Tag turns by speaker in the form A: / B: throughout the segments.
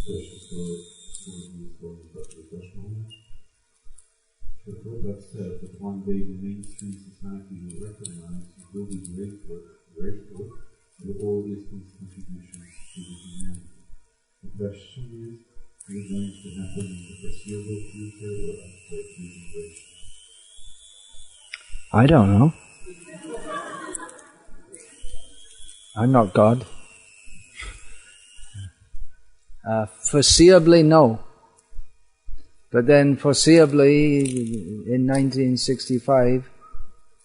A: Prabhupada said that one day the mainstream society will recognize and will be grateful for all these contributions to the humanity. The question is it going to happen in the foreseeable future or after three generations?
B: I don't know. I'm not God. Foreseeably, no. But then foreseeably, in 1965,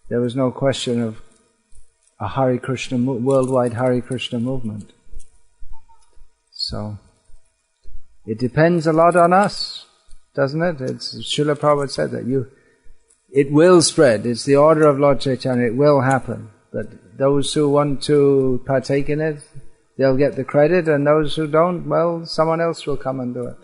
B: there was no question of a Hare Krishna, worldwide Hare Krishna movement. So, it depends a lot on us, doesn't it? Srila Prabhupada said that. It will spread. It's the order of Lord Chaitanya. It will happen. But those who want to partake in it, they'll get the credit, and those who don't, well, someone else will come and do it.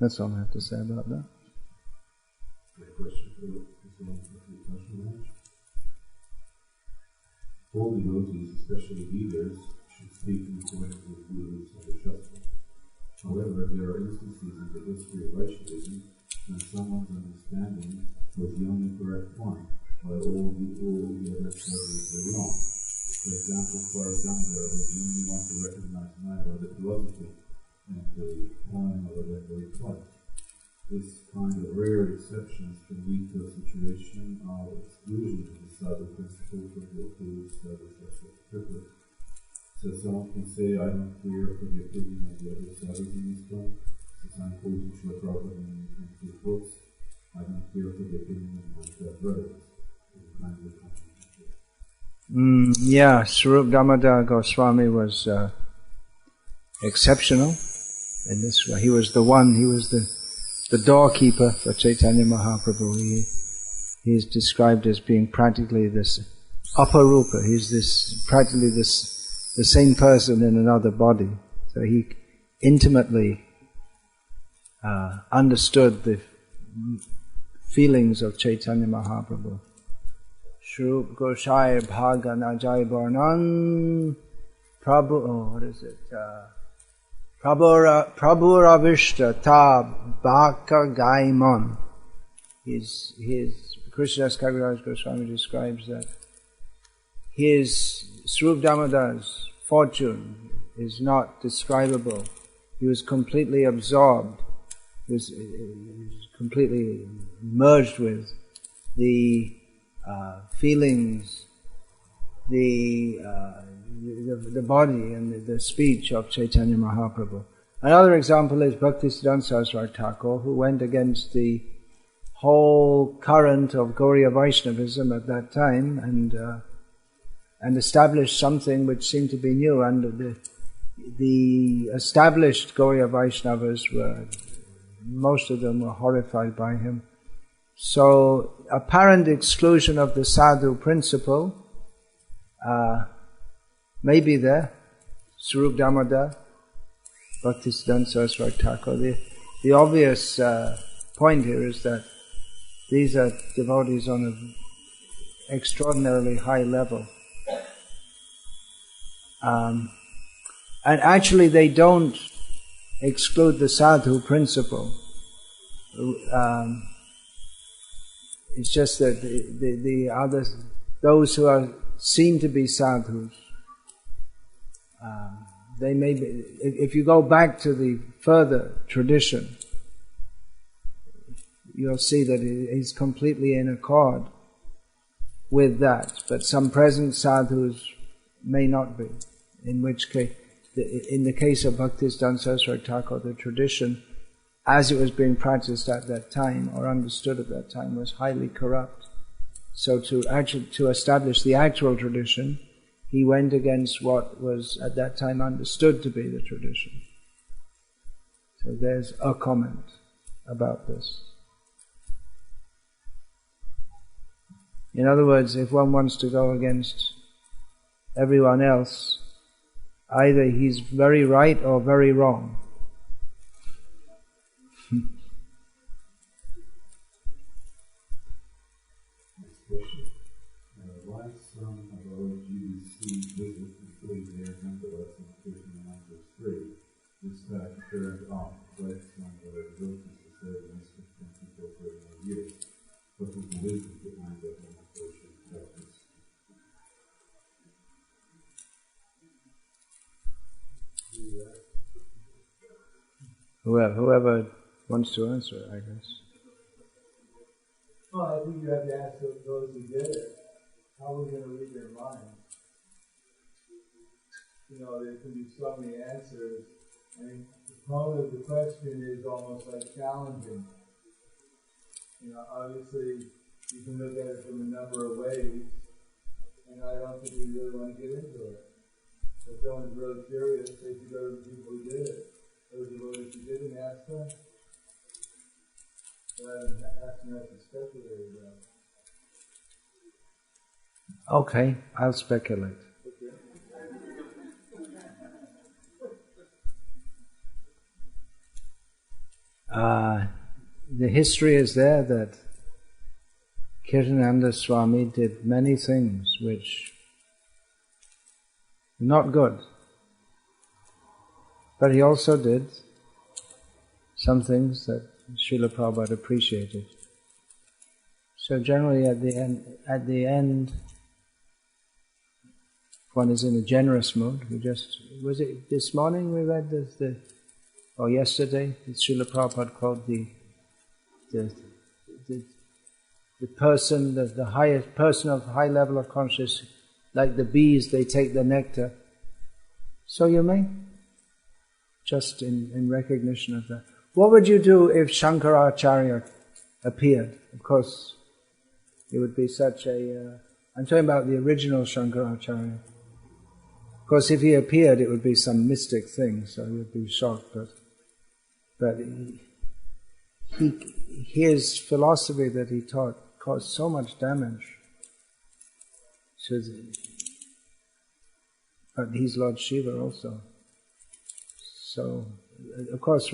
B: That's all I have to say about that.
A: All devotees, especially leaders, should speak in accordance with gurus and the Shastra. However, there are instances in the history of Vaishnavism when someone's understanding was the only correct one, while all the other studies were wrong. For example, Damodar was the only one to recognize neither the philosophy and the poem of a Bengali poet. This kind of rare exceptions can lead to a situation of exclusion of the sadhu principle for those who study such a privilege. So someone can say, I don't care for the opinion of the other sadhus in Islam, since I'm quoting Srila Prabhupada in his books, I don't care for the opinion of my brothers.
B: Yeah, Swarup Damodar Goswami was exceptional in this way. He was the one, he was the doorkeeper for Chaitanya Mahaprabhu. He is described as being practically this upper rupa. He's practically the same person in another body. So he intimately understood the feelings of Chaitanya Mahaprabhu. Shrup Goshai Bhaga Najai Varnan Prabhuravishta Ta Bhaka Gaimon. His Krishnadas Kaviraj Goswami describes that his Swarup Damodar's fortune is not describable. He was completely absorbed. He was completely merged with the feelings, the body and the speech of Chaitanya Mahaprabhu. Another example is Bhaktisiddhanta Saraswati Thakur, who went against the whole current of Gauriya Vaishnavism at that time and established something which seemed to be new. And the established Gauriya Vaishnavas most of them were horrified by him. So, apparent exclusion of the sadhu principle may be there. Swarup Damodar, Bhaktisiddhanta Saraswati Thakur. The obvious point here is that these are devotees on an extraordinarily high level. And actually they don't exclude the sadhu principle. It's just that the others, those who are seen to be sadhus, they may be, if you go back to the further tradition, you'll see that he's completely in accord with that. But some present sadhus may not be. In which case, in the case of Bhaktisiddhanta Saraswati Thakur, the tradition, as it was being practiced at that time or understood at that time, was highly corrupt. So to establish the actual tradition, he went against what was at that time understood to be the tradition. So there's a comment about this. In other words, if one wants to go against everyone else, either he's very right or very wrong.
A: Next question. Why That's from our GBC visit, including their member lesson, Krishna Mantra 3. This fact turned off right from the devotees to serve in this 15 people for more years. What was the wisdom behind that demonstration practice?
B: Whoever wants to answer it, I guess.
C: Well, I think you have to ask those who did it. How are we going to read their minds? There can be so many answers. I mean, the tone of the question is almost like challenging. Obviously, you can look at it from a number of ways, and I don't think we really want to get into it. If someone's really curious, they should go to the people who did it. Those devotees who did it, and ask them. Rather than asking us to speculate about.
B: Okay, I'll speculate. The history is there that Kirtananda Swami did many things which were not good. But he also did some things that Srila Prabhupada appreciated. So generally at the end, one is in a generous mood. Was it this morning we read or yesterday, Srila Prabhupada called the person, the highest person of high level of consciousness, like the bees, they take the nectar. So you may, just in recognition of that. What would you do if Shankaracharya appeared? Of course, it would be such I'm talking about the original Shankaracharya. Of course, if he appeared, it would be some mystic thing, so you would be shocked. But his philosophy that he taught caused so much damage. But he's Lord Shiva also. So, of course,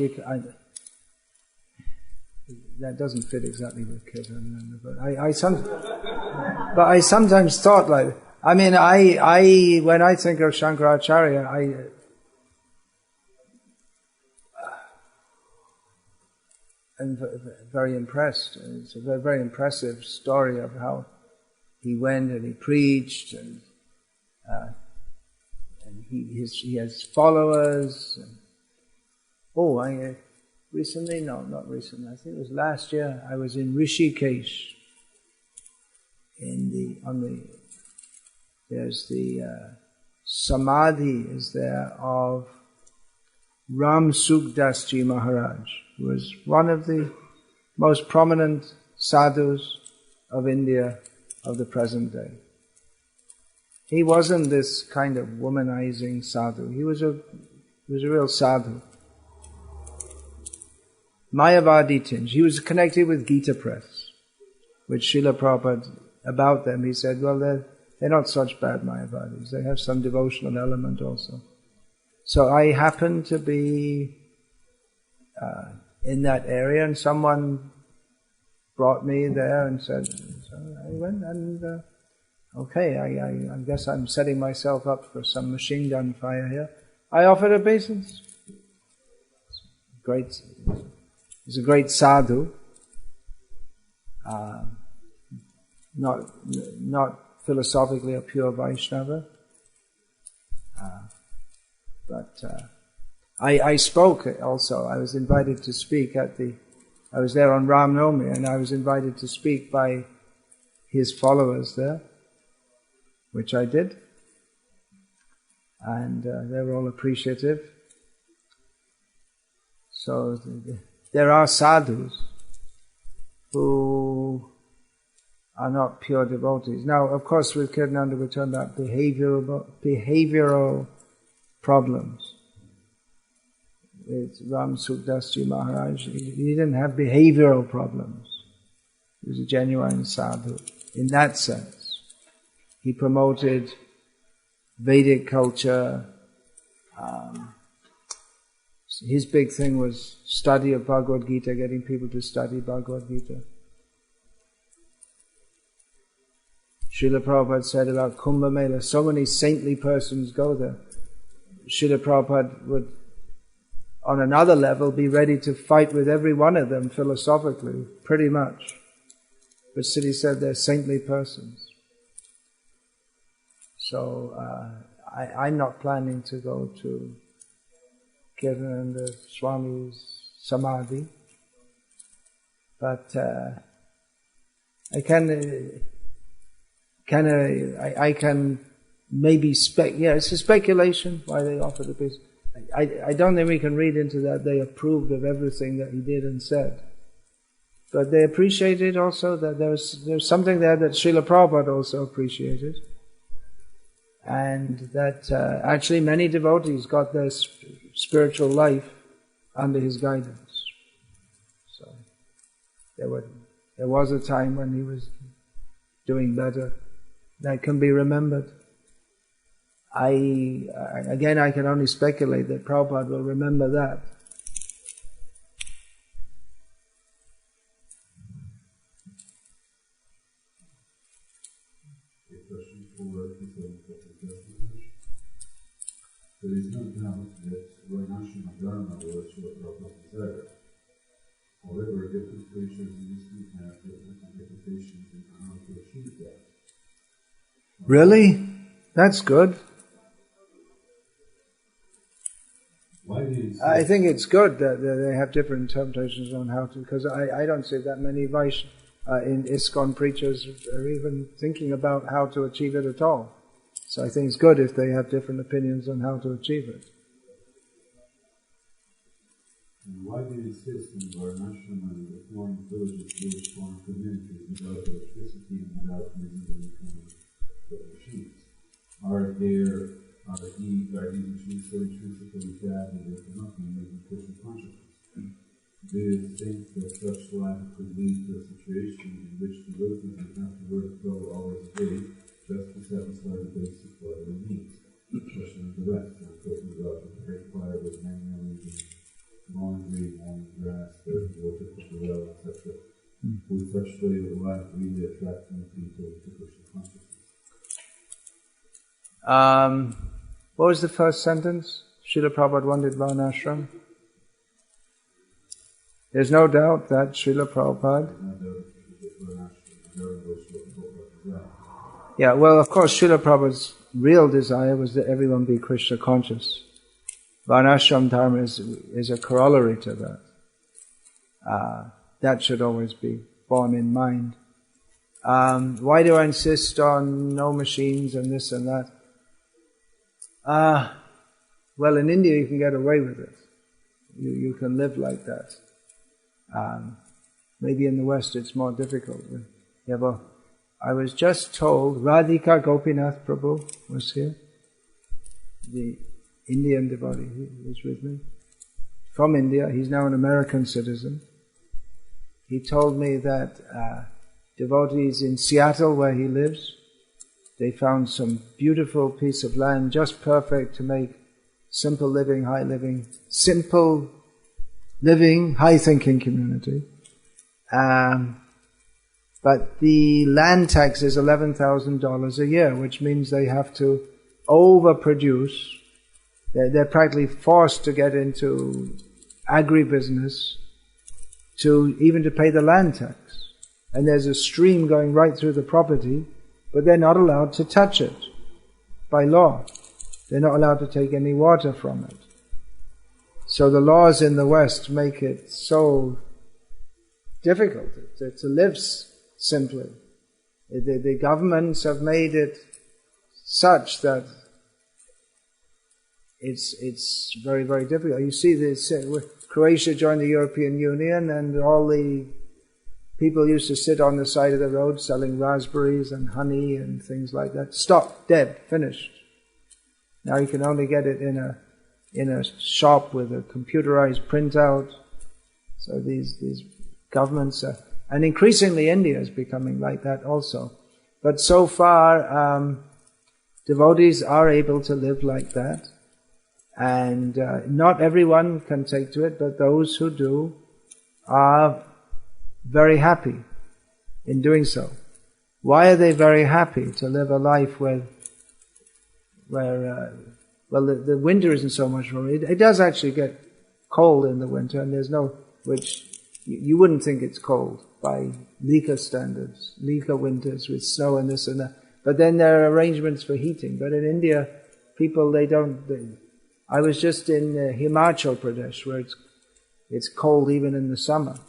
B: that doesn't fit exactly with Kirtan, but I sometimes thought like, I mean, when I think of Shankaracharya, I'm very impressed. It's a very, very impressive story of how he went and he preached, and he has followers. Recently, no, not recently. I think it was last year. I was in Rishikesh. There's the samadhi is there of Ram Sukdas Ji Maharaj, who was one of the most prominent sadhus of India of the present day. He wasn't this kind of womanizing sadhu. He was a real sadhu. Mayavadi tinge. He was connected with Gita Press, which Srila Prabhupada, about them, he said, well, they're not such bad Mayavadis. They have some devotional element also. So I happened to be in that area, and someone brought me there and said, so I went and, okay, I guess I'm setting myself up for some machine gun fire here. I offered obeisance. He's a great sadhu, not philosophically a pure Vaishnava, but I spoke also. I was invited to speak I was there on Ram Navami, and I was invited to speak by his followers there, which I did, and they were all appreciative. So there are sadhus who are not pure devotees. Now, of course, with Kirtananda we're talking about behavioral problems. With Ram Sukdas Ji Maharaj, he didn't have behavioral problems. He was a genuine sadhu. In that sense, he promoted Vedic culture. His big thing was study of Bhagavad Gita, getting people to study Bhagavad Gita. Srila Prabhupada said about Kumbh Mela, so many saintly persons go there. Srila Prabhupada would, on another level, be ready to fight with every one of them philosophically, pretty much. But Siddhi said they're saintly persons. So I'm not planning to go to Kirtananda Swami's Samadhi, but I can maybe it's a speculation why they offer the peace. I don't think we can read into that they approved of everything that he did and said. But they appreciated also that there's something there that Srila Prabhupada also appreciated. And that actually many devotees got their spiritual life under his guidance. So there was a time when he was doing better. That can be remembered. I can only speculate that Prabhupada will remember that.
A: There is no doubt that Varnashram Dharma was Srila Prabhupada's desire. However, different preachers in Islam have different interpretations in how to achieve that.
B: Really? That's good. I think it's good that they have different interpretations on how to, because I don't see that many in ISKCON preachers are even thinking about how to achieve it at all. So I think it's good if they have different opinions on how to achieve it.
A: And why do you insist on Varnashram and the foreign villages, village foreign communities without electricity and without using any kind of machines? Are these machines so intrinsically bad that they cannot be used in Krishna consciousness? Do you think that such life could lead to a situation in which the devotees would have to work 12 hours a day just to satisfy the basic bodily needs, especially in the West? I'm talking about the great fire with manually laundry, mowing grass, water from the well, etc. Would such way of life really attract more people to Krishna consciousness?
B: What was the first sentence? Srila Prabhupada wanted Varnashram. There's no doubt that Srila Prabhupada... Yeah, well, of course, Srila Prabhupada's real desire was that everyone be Krishna conscious. Varnashram Dharma is a corollary to that. That should always be borne in mind. Why do I insist on no machines and this and that? Well, in India you can get away with it. You can live like that. Maybe in the West it's more difficult. Yeah, but I was just told Radhika Gopinath Prabhu was here. The Indian devotee, he was with me. From India, he's now an American citizen. He told me that devotees in Seattle, where he lives, they found some beautiful piece of land, just perfect to make simple living, high thinking community. But the land tax is $11,000 a year, which means they have to overproduce. They're practically forced to get into agribusiness even to pay the land tax. And there's a stream going right through the property, but they're not allowed to touch it by law. They're not allowed to take any water from it. So the laws in the West make it so difficult to live simply. The governments have made it such that it's very, very difficult. You see this, Croatia joined the European Union and all the people used to sit on the side of the road selling raspberries and honey and things like that. Stopped, dead, finished. Now you can only get it in a shop with a computerized printout. So these governments are, and increasingly India is becoming like that also. But so far, devotees are able to live like that. And not everyone can take to it, but those who do are very happy in doing so. Why are they very happy to live a life where the winter isn't so much for it does actually get cold in the winter, and there's no, which you wouldn't think it's cold by Lika standards, Lika winters with snow and this and that. But then there are arrangements for heating. But in India, people, I was just in Himachal Pradesh, where it's cold even in the summer.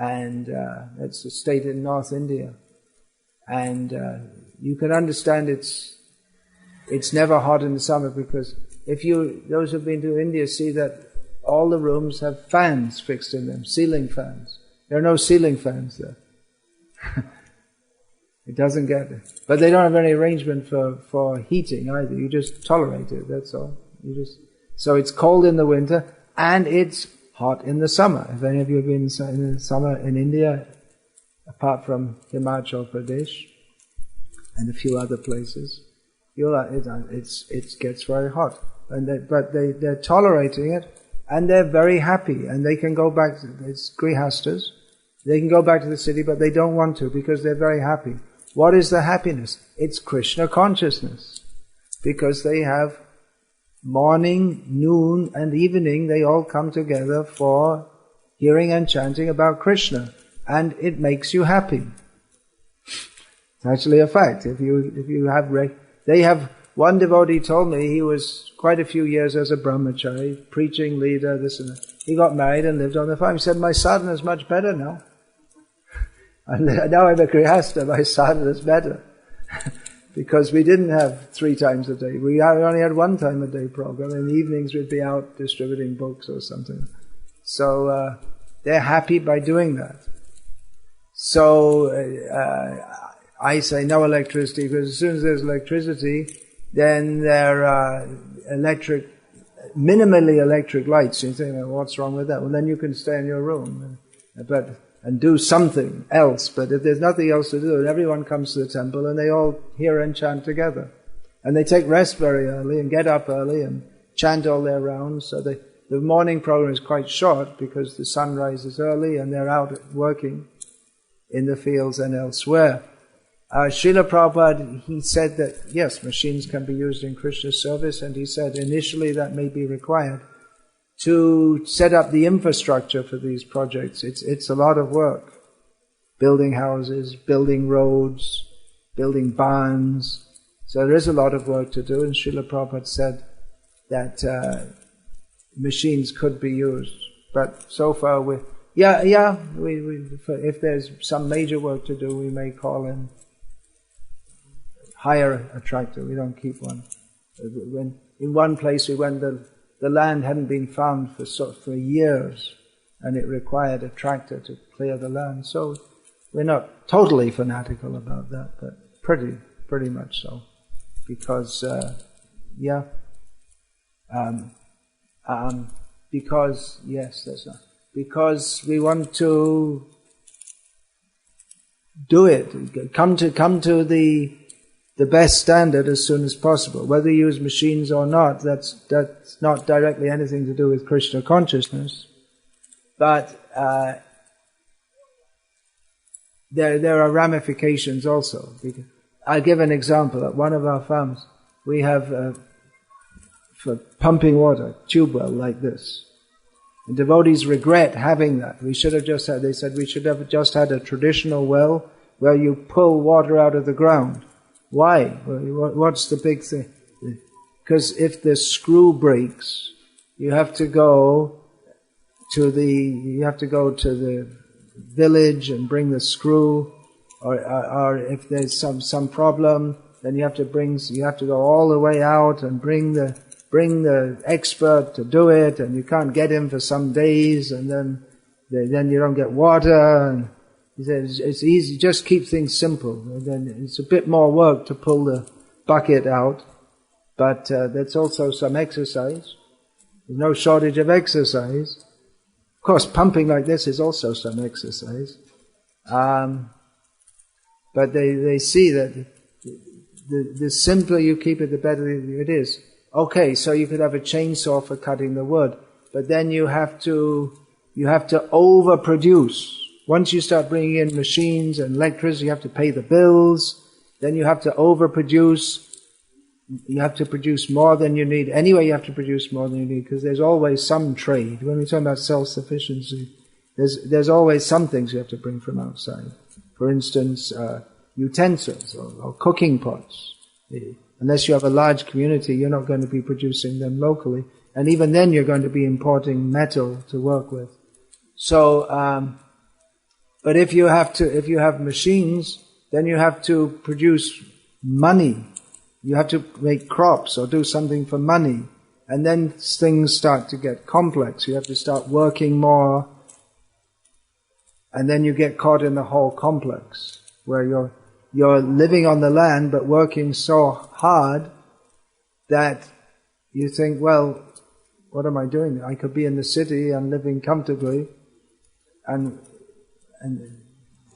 B: And it's a state in North India. And you can understand it's never hot in the summer, because those who've been to India see that all the rooms have fans fixed in them, ceiling fans. There are no ceiling fans there. It doesn't get it. But they don't have any arrangement for heating either. You just tolerate it, that's all. So it's cold in the winter, and it's hot in the summer. If any of you have been in the summer in India, apart from Himachal Pradesh and a few other places, it gets very hot. But they're tolerating it, and they're very happy, and they can go back it's grihastas. They can go back to the city, but they don't want to, because they're very happy. What is the happiness? It's Krishna consciousness. Because they have morning, noon, and evening, they all come together for hearing and chanting about Krishna. And it makes you happy. It's actually a fact. If you have, one devotee told me he was quite a few years as a brahmachari, preaching, leader, this and that. He got married and lived on the farm. He said, my sadhana is much better now. And now I'm a grihasta, my sadhana is better. Because we didn't have 3 times a day. We only had 1 time a day program. In the evenings we'd be out distributing books or something. So they're happy by doing that. So I say no electricity, because as soon as there's electricity, then there are minimally electric lights. You think, well, what's wrong with that? Well, then you can stay in your room and do something else. But if there's nothing else to do, everyone comes to the temple and they all hear and chant together. And they take rest very early and get up early and chant all their rounds. So the morning program is quite short, because the sun rises early and they're out working in the fields and elsewhere. Srila Prabhupada, he said that, yes, machines can be used in Krishna service, and he said initially that may be required to set up the infrastructure for these projects. It's a lot of work. Building houses, building roads, building barns. So there is a lot of work to do, and Srila Prabhupada said that machines could be used. But so far if there's some major work to do, we may call in, hire a tractor. We don't keep one. In one place we went, the land hadn't been found for years, and it required a tractor to clear the land. So we're not totally fanatical about that, but pretty much so, because because we want to do it, come to the best standard as soon as possible. Whether you use machines or not, that's not directly anything to do with Krishna consciousness. But there are ramifications also. I'll give an example. At one of our farms, we have for pumping water, tube well like this. The devotees regret having that. They said we should have just had a traditional well where you pull water out of the ground. Why? What's the big thing? Because if the screw breaks, you have to go to the village and bring the screw, or if there's some problem, then you have to go all the way out and bring the expert to do it, and you can't get him for some days, and then you don't get water. And he says it's easy, just keep things simple. And then it's a bit more work to pull the bucket out, but that's also some exercise. There's no shortage of exercise. Of course, pumping like this is also some exercise. But they see that the simpler you keep it, the better it is. Okay, so you could have a chainsaw for cutting the wood, but then you have to overproduce. Once you start bringing in machines and electricity, you have to pay the bills, then you have to overproduce. You have to produce more than you need. Anyway, you have to produce more than you need because there's always some trade. When we talk about self-sufficiency, there's always some things you have to bring from outside. For instance, utensils or cooking pots. Unless you have a large community, you're not going to be producing them locally. And even then, you're going to be importing metal to work with. So, but if you have machines, then you have to produce money. You have to make crops or do something for money. And then things start to get complex. You have to start working more. And then you get caught in the whole complex where you're living on the land but working so hard that you think, well, what am I doing? I could be in the city and living comfortably, and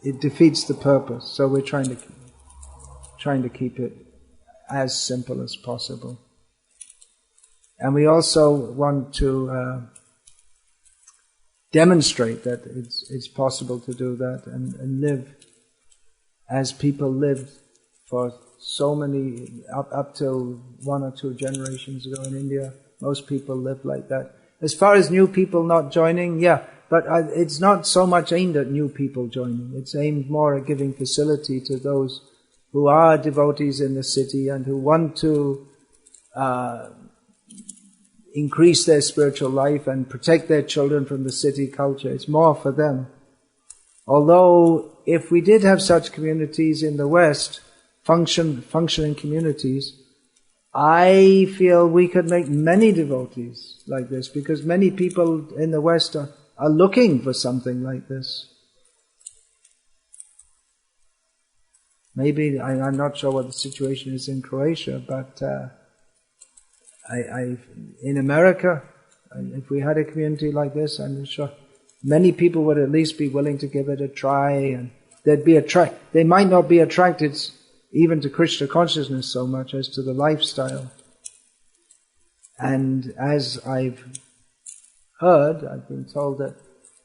B: it defeats the purpose. So we're trying to keep it as simple as possible. And we also want to demonstrate that it's possible to do that and live as people lived for so many, up till 1 or 2 generations ago in India. Most people live like that. As far as new people not joining, yeah, but it's not so much aimed at new people joining. It's aimed more at giving facility to those who are devotees in the city and who want to increase their spiritual life and protect their children from the city culture. It's more for them. Although, if we did have such communities in the West, functioning communities, I feel we could make many devotees like this, because many people in the West are looking for something like this. Maybe, I'm not sure what the situation is in Croatia, but in America, if we had a community like this, I'm sure many people would at least be willing to give it a try, and they might not be attracted even to Krishna consciousness so much as to the lifestyle. And as I've heard, I've been told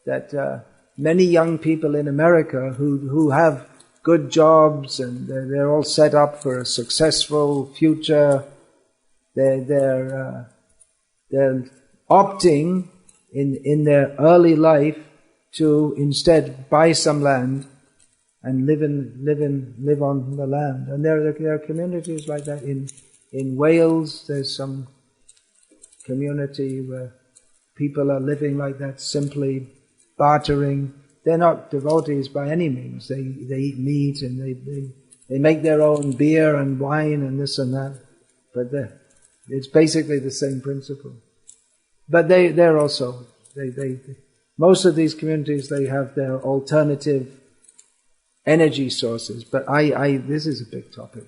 B: that many young people in America who have good jobs and they're all set up for a successful future, they're opting in their early life to instead buy some land and live on the land. And there are communities like that in Wales. There's some community where people are living like that, simply bartering. They're not devotees by any means. They eat meat and they make their own beer and wine and this and that. But it's basically the same principle. But they're also most of these communities, they have their alternative energy sources. But this is a big topic.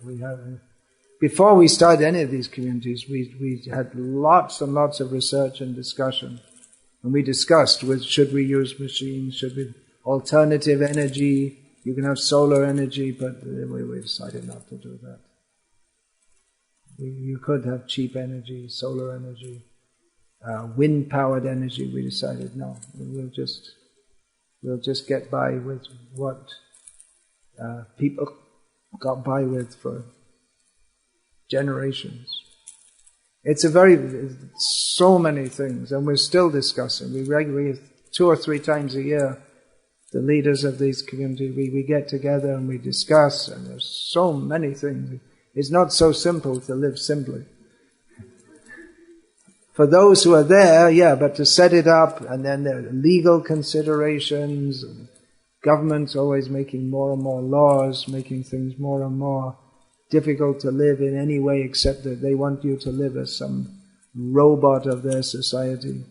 B: Before we started any of these communities, we had lots and lots of research and discussion. And we discussed, should we use machines, should we alternative energy, you can have solar energy, but we decided not to do that. You could have cheap energy, solar energy, wind-powered energy. We decided no, we'll just get by with what people got by with for generations. It's so many things, and we're still discussing. We regularly, 2 or 3 times a year, the leaders of these communities, we get together and we discuss, and there's so many things. It's not so simple to live simply. For those who are there, yeah, but to set it up, and then there are legal considerations, and government's always making more and more laws, making things more and more difficult to live in any way except that they want you to live as some robot of their society.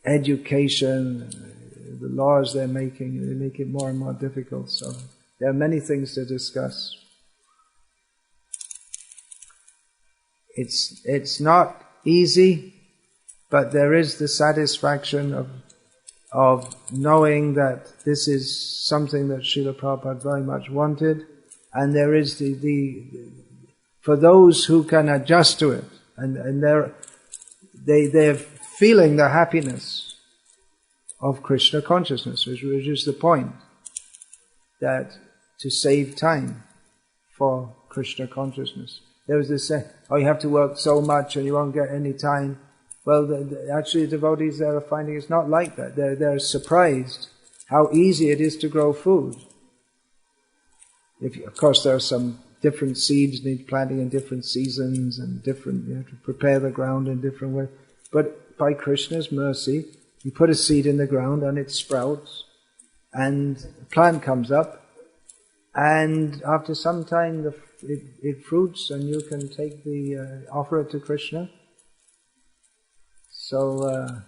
B: Education, the laws they make it more and more difficult. So there are many things to discuss. It's not easy, but there is the satisfaction of knowing that this is something that Srila Prabhupada very much wanted, and there is for those who can adjust to it, and they're feeling the happiness of Krishna consciousness, which is the point, that to save time for Krishna consciousness. There was this saying, oh, you have to work so much and you won't get any time. Well, actually the devotees there are finding it's not like that. They're surprised how easy it is to grow food. Of course, there are some different seeds need planting in different seasons and different, you have to prepare the ground in different ways. But by Krishna's mercy, you put a seed in the ground and it sprouts and a plant comes up, and after some time it fruits and you can take offer it to Krishna. So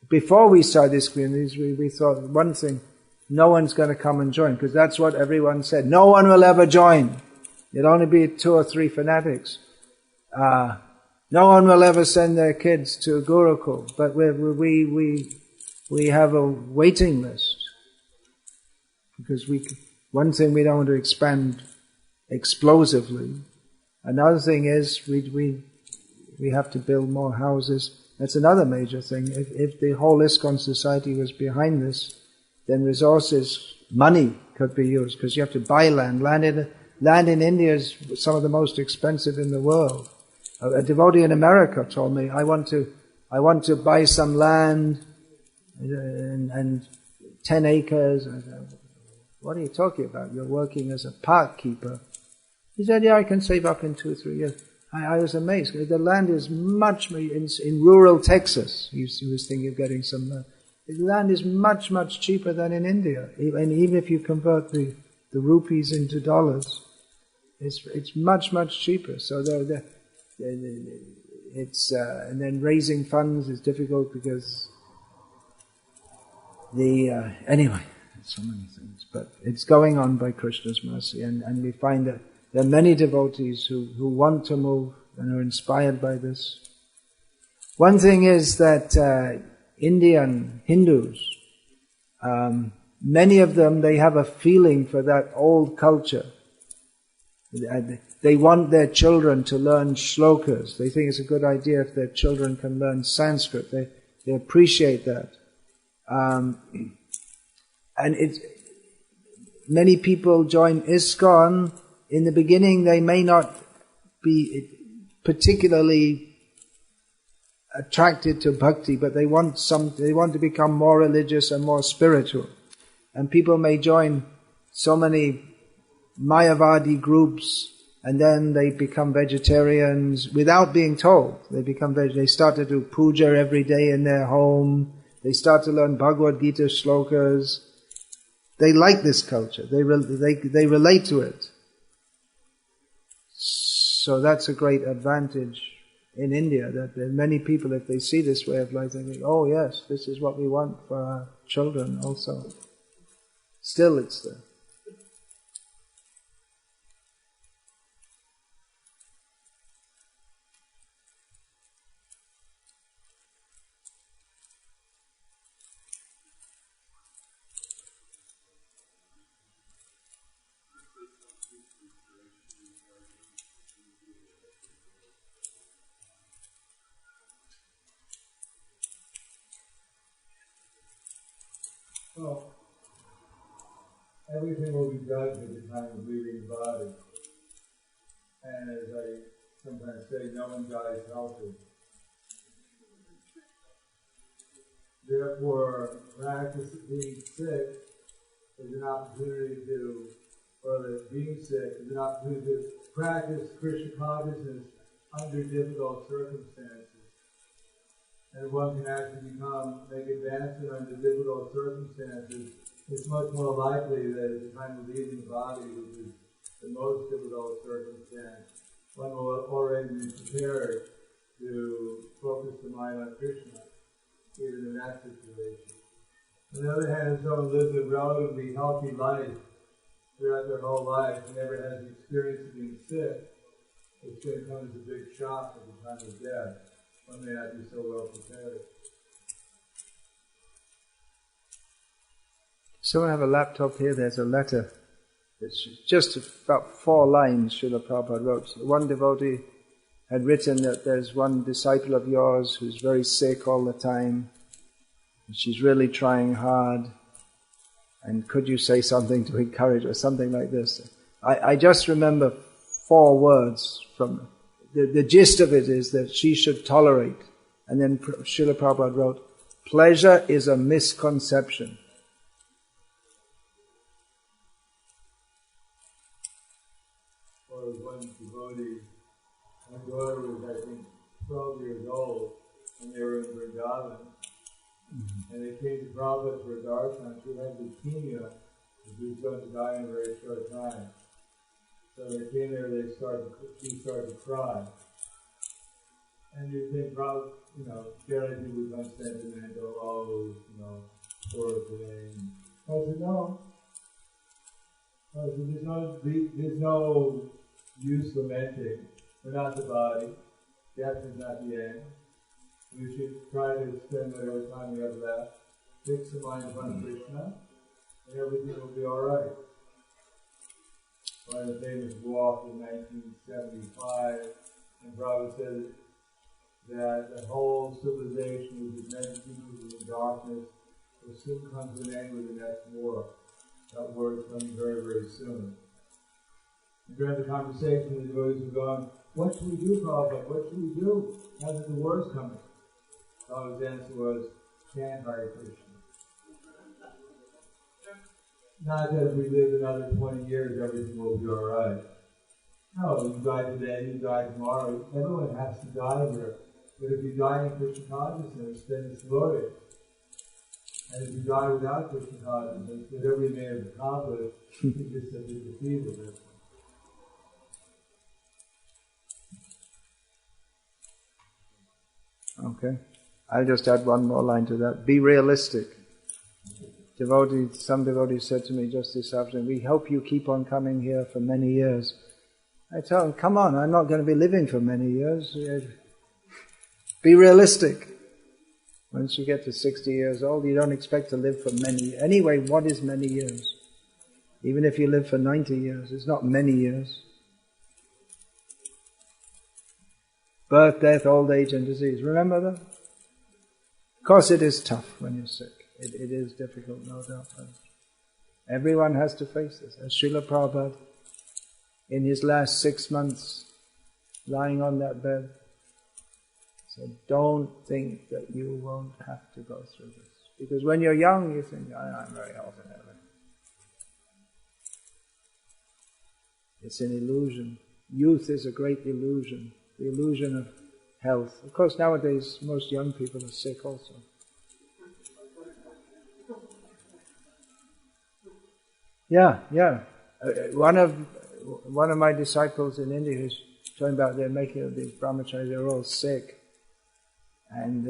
B: before we started this community, we thought one thing, no one's going to come and join, because that's what everyone said. No one will ever join. It'll only be 2 or 3 fanatics. No one will ever send their kids to Gurukul, but we have a waiting list, because one thing we don't want to expand explosively. Another thing is we have to build more houses. That's another major thing. If the whole ISKCON society was behind this, then resources, money could be used, because you have to buy land. Land in India is some of the most expensive in the world. A devotee in America told me, I want to buy some land and 10 acres. I said, what are you talking about? You're working as a park keeper. He said, yeah, I can save up in 2 or 3 years. I was amazed. The land is much more in rural Texas. He was thinking of getting some land. The land is much, much cheaper than in India. And even if you convert the rupees into dollars, it's much, much cheaper. So and then raising funds is difficult because anyway, so many things. But it's going on by Krishna's mercy, and we find that there are many devotees who want to move and are inspired by this. One thing is that Indian Hindus, many of them, they have a feeling for that old culture. They want their children to learn shlokas. They think it's a good idea if their children can learn Sanskrit. They appreciate that. And many people join ISKCON. In the beginning, they may not be particularly attracted to bhakti, but they want to become more religious and more spiritual. And people may join so many Mayavadi groups, and then they become vegetarians without being told. They start to do puja every day in their home. They start to learn Bhagavad Gita shlokas. They like this culture. They relate to it. So that's a great advantage in India, that there are many people, if they see this way of life, they think, oh yes, this is what we want for our children also. Still it's there.
C: Well, everything will be judged at the time of leaving the body. And as I sometimes say, no one dies healthy. Therefore, practice being sick is an opportunity being sick is an opportunity to practice Krishna consciousness under difficult circumstances. And one can actually make advancement under difficult circumstances. It's much more likely that at the time of leaving the body, which is the most difficult circumstance, one will already be prepared to focus the mind on Krishna, even in that situation. On the other hand, if someone lives a relatively healthy life throughout their whole life and never has the experience of being sick, it's going to come as a big shock at the time of death. One may not be so well prepared.
B: So I have a laptop here, there's a letter. It's just about 4 lines Srila Prabhupada wrote. One devotee had written that there's one disciple of yours who's very sick all the time. She's really trying hard, and could you say something to encourage her, something like this. I just remember 4 words from, the gist of it is that she should tolerate, and then Srila Prabhupada wrote, pleasure is a misconception.
C: Or one devotee, my daughter was, I think, 12 years old, and they were in Vrindavan, and they came to Prabhupada for a darshan. She had leukemia, and she was going to die in a very short time. So they came there, she started to cry. And you think, Prabhupada, generally people become sentimental, poor thing. I said, no. I said, there's no use lamenting. We're not the body. Death is not the end. We should try to spend whatever time we have left, fix the mind upon Krishna, and everything will be alright. One of the famous walk in 1975, and Prabhupada said that the whole civilization, with many people in darkness, will soon come to an end with the next war. That war is coming very, very soon. And during the conversation, the devotees were going, what should we do, Prabhupada? What should we do? Now that the war is coming. Prabhupada's answer was, chant Hare Krishna. Not that if we live another 20 years, everything will be alright. No, you die today, you die tomorrow. Everyone has to die here. But if you die in Krishna consciousness, then it's glorious. And if you die without Krishna consciousness, whatever you may have accomplished, you just have been defeated.
B: Okay. I'll just add one more line to that. Be realistic. Some devotees said to me just this afternoon, we hope you keep on coming here for many years. I tell them, come on, I'm not going to be living for many years. Be realistic. Once you get to 60 years old, you don't expect to live for many. Anyway, what is many years? Even if you live for 90 years, it's not many years. Birth, death, old age and disease. Remember that? Of course it is tough when you're sick. It is difficult, no doubt. Everyone has to face this. As Srila Prabhupada, in his last 6 months, lying on that bed, said, don't think that you won't have to go through this. Because when you're young, you think, I'm very healthy. It's an illusion. Youth is a great illusion. The illusion of health. Of course, nowadays, most young people are sick also. Yeah. One of my disciples in India who's talking about they're making these brahmacharis, they're all sick. And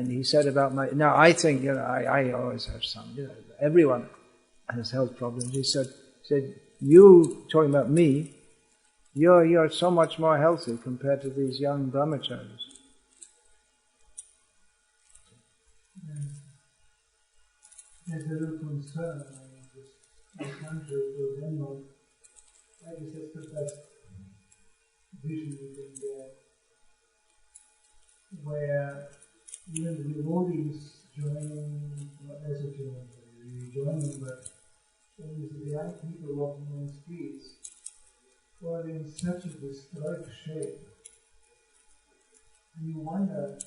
B: he said about now I think, I always have some, everyone has health problems. He said, you, talking about me, you're so much more healthy compared to these young brahmacharis.
D: There's a little concern in this country for Denmark. I guess that's the best vision we can get, where even the devotees join, not necessarily joining, but when you see the young people walking on the streets, who are in such a disturbed shape, and you wonder,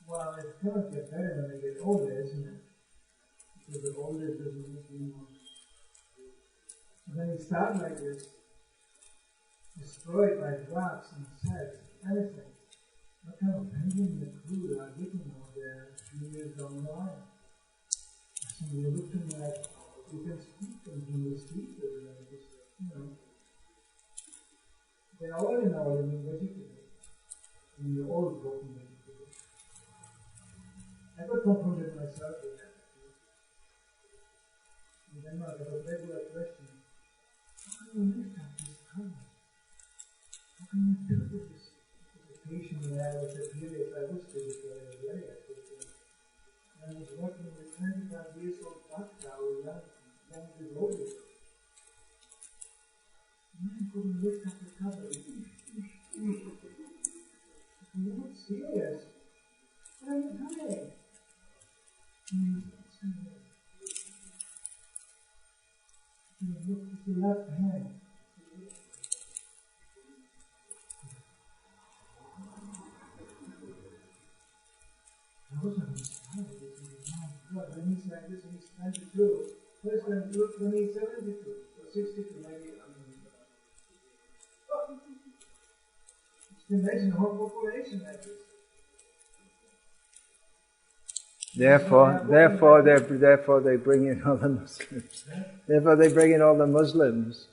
D: well, it's going to get better when they get older, isn't it? Because the older doesn't mean more. So when you start like this, destroyed by drugs and sex, anything, what kind of pension the crew are getting over there a few years down the line? So you look to me like you can speak them from the street, They're all in our vegetable. And you're all broken vegetable. I got confronted myself with that. In Denmark, I have a regular question. How can you lift up this power? How can you do this? The patient when I was at period, I was very active. And I was working with 25 years old Bhakti, young devotees. Man couldn't lift up the cover. You're not serious. I'm left hand. I wasn't inspired. God, when he's like this, when he's 92, first time do it when he's 72 or 62, maybe. Just imagine the whole population like this.
B: Therefore they bring in all the Muslims. Therefore they bring in all the Muslims.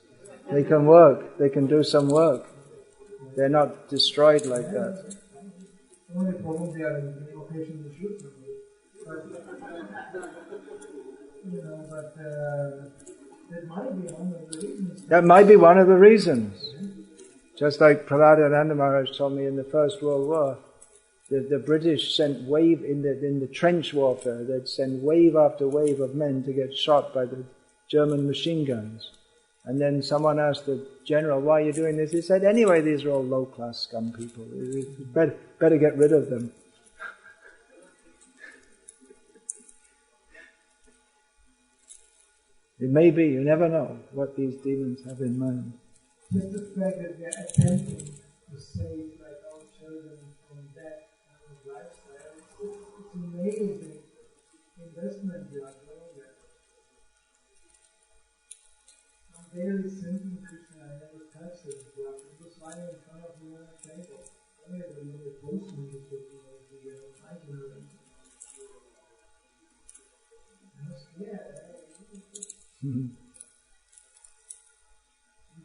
B: They can work. They can do some work. They're not destroyed like that.
D: The only problem they are in the location to shoot them. But that might be one of the reasons.
B: That might be one of the reasons. Just like Prabhupada Maharaj told me in the First World War, the British sent wave in the trench warfare. They'd send wave after wave of men to get shot by the German machine guns. And then someone asked the general, "Why are you doing this?" He said, "Anyway, these are all low-class scum people. Better get rid of them." It may be, you never know what these demons have in mind.
D: Just the fact that they're attempting to save like our children from that kind of lifestyle, it's amazing investment they are doing there. I'm very simple Krishna, I never touched it. It was lying in front of me on a table. Only the little postman was looking at the itinerary. I was scared.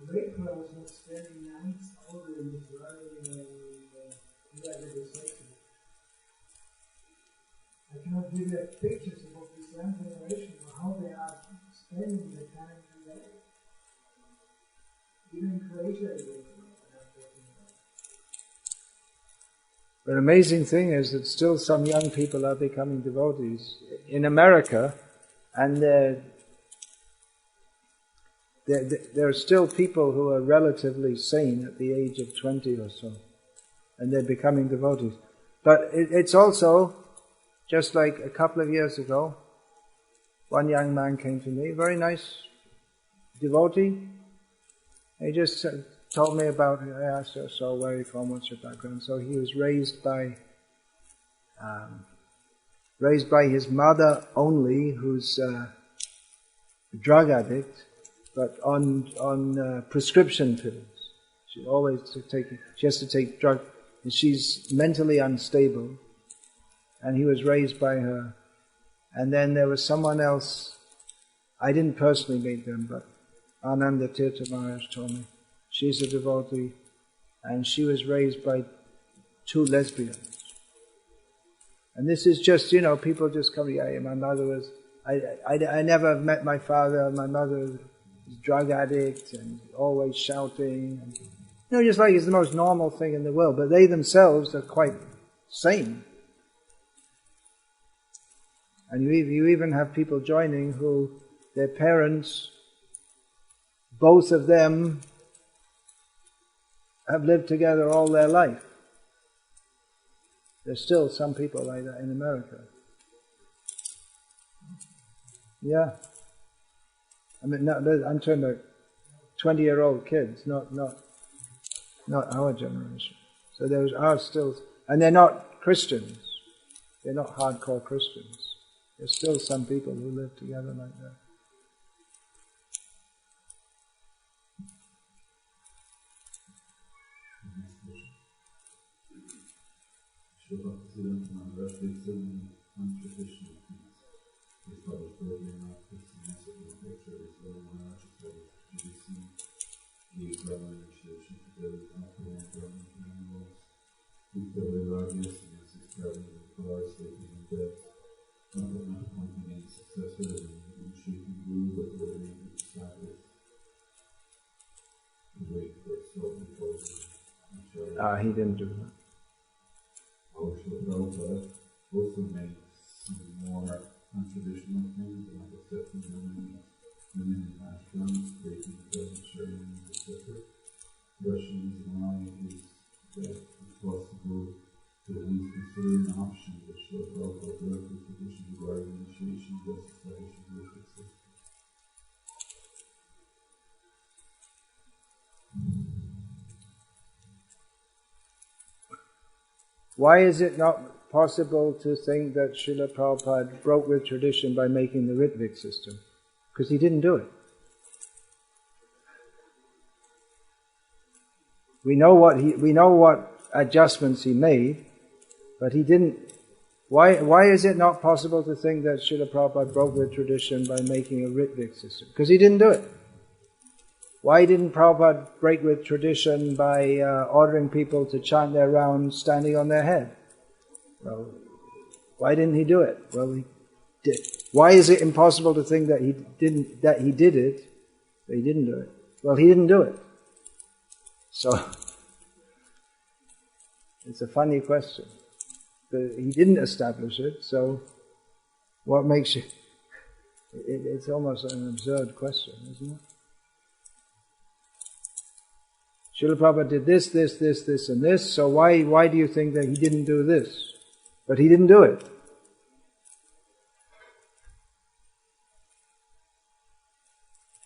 D: Grateful I was not spending nights over in this learning section. I cannot give you pictures of this young generation or how they are spending their time today. Even in Croatia,
B: But the amazing thing is that still some young people are becoming devotees. In America, and there are still people who are relatively sane at the age of 20 or so, and they're becoming devotees. But it's also, just like a couple of years ago, one young man came to me, very nice devotee. He just told me about, I asked her, "So where are you from, what's your background?" So he was raised by his mother only, who's a drug addict, but on prescription pills. She has to take drugs, and she's mentally unstable. And he was raised by her. And then there was someone else, I didn't personally meet them, but Ananda Tirtha Maharaj told me. She's a devotee, and she was raised by two lesbians. And this is just, people just come, yeah, my mother was, I never met my father, my mother was a drug addict and always shouting. And, just like it's the most normal thing in the world, but they themselves are quite sane. And you even have people joining who, their parents, both of them have lived together all their life. There's still some people like that in America. Yeah. I mean, I'm talking about 20-year-old kids, not our generation. So there are still, and they're not Christians. They're not hardcore Christians. There's still some people who live together like that.
A: Bhakti Maharaj takes in untraditional things. He's published early enough to see messages of lectures, so Maharaj is published GBC, the Brahman initiation together with alcohol and Brahman animals, Lika Vairagya, and his traveling in cars, sleeping in beds, not appointing any successor and initiating guru, but living in disciples, and waiting for his soul before
B: He didn't do that.
A: Prabhupada also made some more untraditional things, like accepting women in ashrams, breaking present sharing, etc. Russian is why is that it's possible to at least consider an option that Srila Prabhupada wrote the tradition regarding initiation, justification, worship system.
B: Why is it not possible to think that Srila Prabhupada broke with tradition by making the Ritvik system? Because he didn't do it. We know what adjustments he made, but he didn't. Why is it not possible to think that Srila Prabhupada broke with tradition by making a Ritvik system? Because he didn't do it. Why didn't Prabhupada break with tradition by ordering people to chant their rounds standing on their head? Well, why didn't he do it? Well, he did. Why is it impossible to think that he did it, but he didn't do it? Well, he didn't do it. So, it's a funny question. He didn't establish it, so what makes you... It's almost an absurd question, isn't it? Srila Prabhupada did this, and this, so why do you think that he didn't do this? But he didn't do it.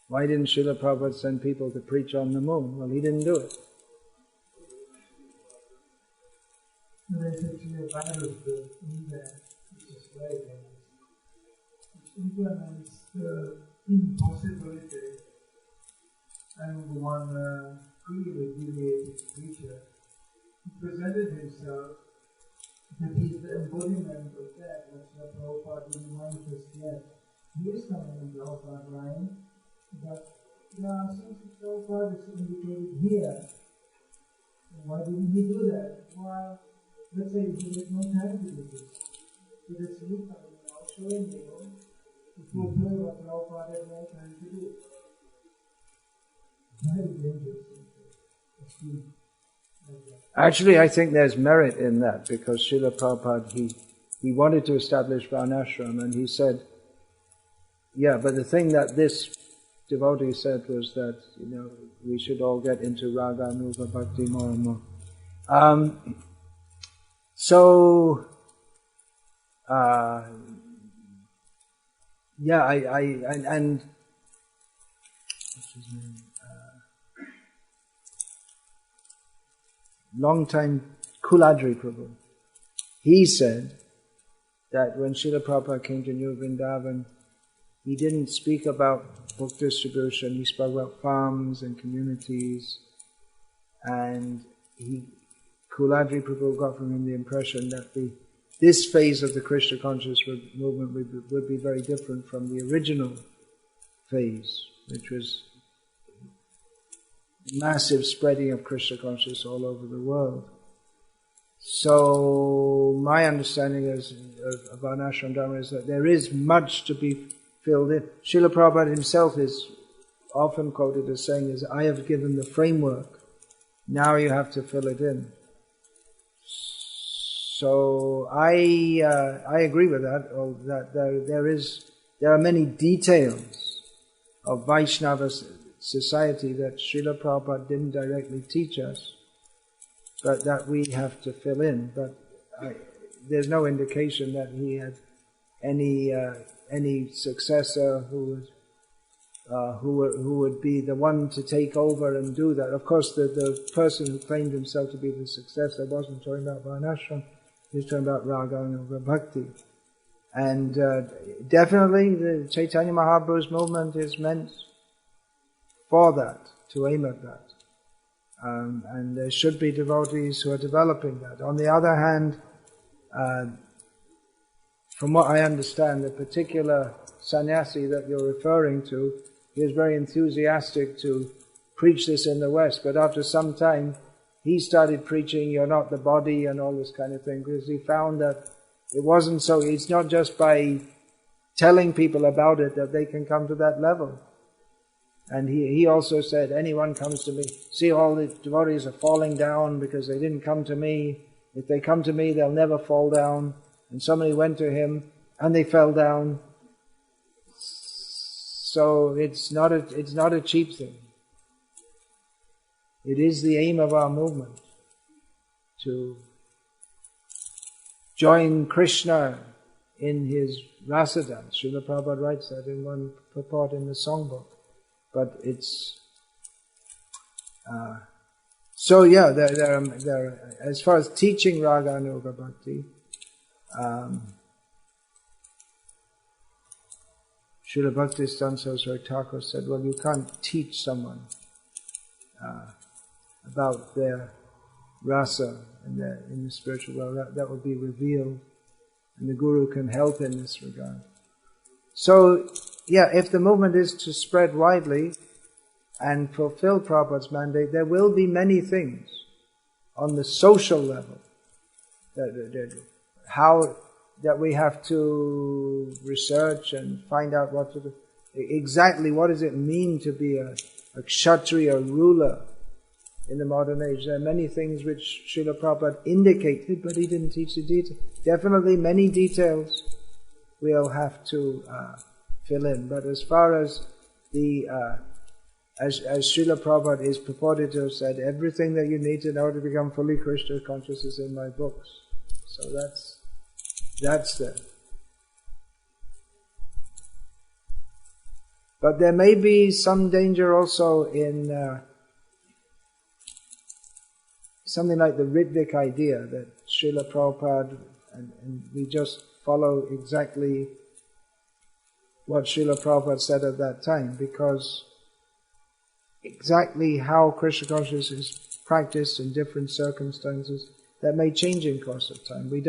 B: Why didn't Srila Prabhupada send people to preach on the moon? Well, he didn't do it.
D: There's actually a virus in there, which is very dangerous. Which implements the impossibility, and the one really deviated preacher, he presented himself that he's the embodiment of that, which the Prabhupada didn't manifest yet. He is coming in Prabhupada line, but there are things that Prabhupada is indicated here. Why didn't he do that? Well, let's say he had no time to do this. So that's Lika now showing you to fulfill what Prabhupada had no time to do. Very dangerous.
B: Actually, I think there's merit in that, because Srila Prabhupada, he wanted to establish Varnashram, and he said, yeah, but the thing that this devotee said was that, we should all get into Raga, Anuga, Bhakti more and more. And what's his name? Long time Kuladri Prabhu. He said that when Srila Prabhupada came to New Vrindavan, he didn't speak about book distribution, he spoke about farms and communities, and Kuladri Prabhu got from him the impression that this phase of the Krishna consciousness movement would be very different from the original phase, which was massive spreading of Krishna consciousness all over the world. So my understanding of Varnashram Dharma is that there is much to be filled in. Srila Prabhupada himself is often quoted as saying, I have given the framework, now you have to fill it in. So I agree with that, that there are many details of Vaishnava society that Srila Prabhupada didn't directly teach us, but that we have to fill in. But there's no indication that he had any successor who would be the one to take over and do that. Of course, the person who claimed himself to be the successor wasn't talking about Varnashram, he was talking about Raga and Bhakti. And definitely the Chaitanya Mahaprabhu's movement is meant for that, to aim at that. And there should be devotees who are developing that. On the other hand, from what I understand, the particular sannyasi that you're referring to, he was very enthusiastic to preach this in the West, but after some time, he started preaching, you're not the body and all this kind of thing, because he found that it wasn't so. It's not just by telling people about it that they can come to that level. And he also said, anyone comes to me, see all the devotees are falling down because they didn't come to me. If they come to me, they'll never fall down. And somebody went to him and they fell down. So it's not a cheap thing. It is the aim of our movement to join Krishna in his rasa dance. Srila Prabhupada writes that in one purport in the songbook. But it's So yeah, there, as far as teaching Raga Anuga Bhakti, Srila Bhaktisiddhanta Saraswati Thakur said, well, you can't teach someone about their rasa in the spiritual world. That will be revealed, and the Guru can help in this regard. So, yeah, if the movement is to spread widely and fulfill Prabhupada's mandate, there will be many things on the social level that we have to research and find out what to do. Exactly what does it mean to be a kshatriya ruler in the modern age? There are many things which Srila Prabhupada indicated, but he didn't teach the details. Definitely many details we'll have to fill in. But as far as as Srila Prabhupada is purported to have said, everything that you need to know to become fully Krishna conscious is in my books. So that's there. But there may be some danger also in something like the Ritvik idea that Srila Prabhupada, and we just follow exactly what Srila Prabhupada said at that time, because exactly how Krishna consciousness is practiced in different circumstances, that may change in course of time. We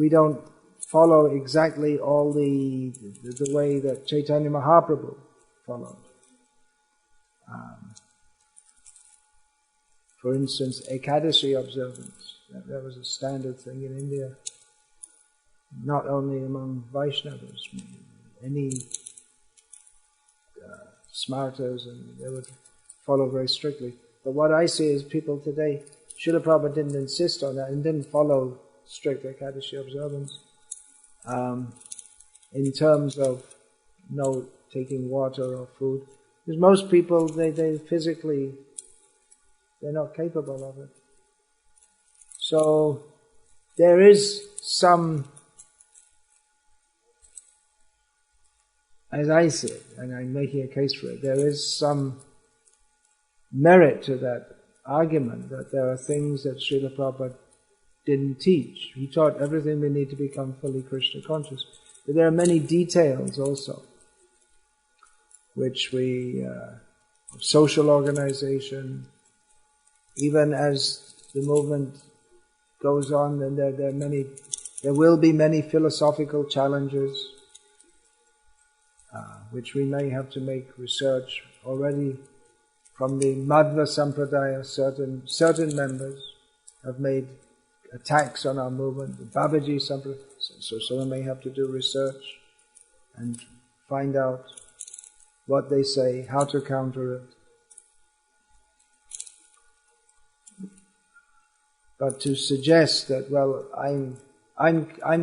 B: don't follow exactly all the way that Chaitanya Mahaprabhu followed. For instance, Ekadashi observance. That was a standard thing in India. Not only among Vaishnavas, any smartas, and they would follow very strictly. But what I see is people today, Srila Prabhupada didn't insist on that and didn't follow strict Ekadashi observance in terms of no taking water or food. Because most people, they physically, they're not capable of it. So there is some, as I see it, and I'm making a case for it, there is some merit to that argument that there are things that Srila Prabhupada didn't teach. He taught everything we need to become fully Krishna conscious. But there are many details also, which social organization, even as the movement goes on, then there will be many philosophical challenges, which we may have to make research. Already from the Madhva Sampradaya, certain members have made attacks on our movement, the Babaji Sampradaya, so we may have to do research and find out what they say, how to counter it. But to suggest that, well, I'm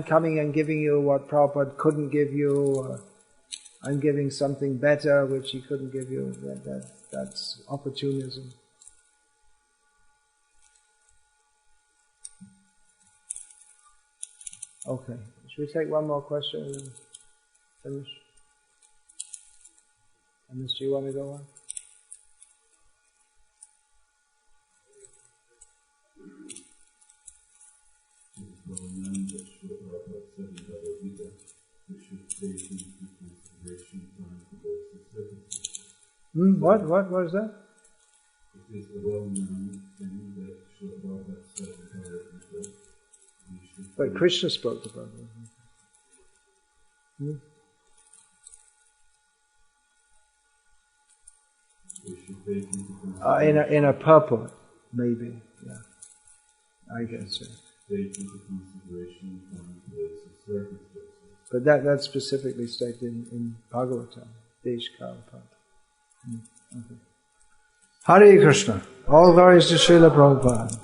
B: coming and giving you what Prabhupada couldn't give you, or I'm giving something better which he couldn't give you, that's opportunism. Okay, should we take one more question and then finish? Unless you want to go on?
A: It's well known that Srila Prabhupada said in Bhagavad Gita, we should take into consideration time for those circumstances.
B: What is that?
A: It is a well known thing that Srila Prabhupada said in Bhagavad Gita.
B: But Krishna spoke about it.
A: We should take into consideration
B: in a purport, maybe. Yeah, I guess so.
A: Take into consideration time, place, and circumstances.
B: But that's specifically stated in Bhagavatam, Desh Kalpat. Okay. Hare Krishna. All glories to Srila Prabhupada.